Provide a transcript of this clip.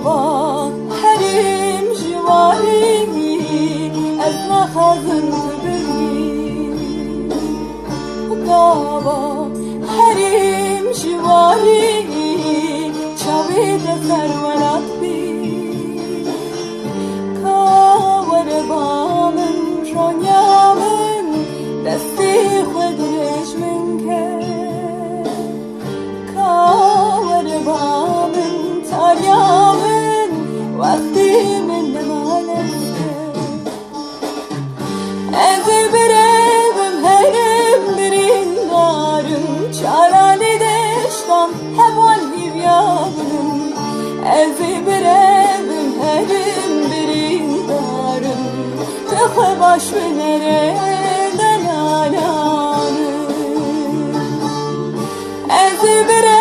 gava herim jivari ez naxazin bibirî gava herim jivari çavê de serwelat bî kawereba min ronya min destê xwe dirêj min kir kawereba min tariya min wextê min nemalest ez ê birevim herim birîndarim çaranê deştan hevan hîvya binim ez ê birevim herim birîndarim te xwe baş binêre delalanım ez ê birevim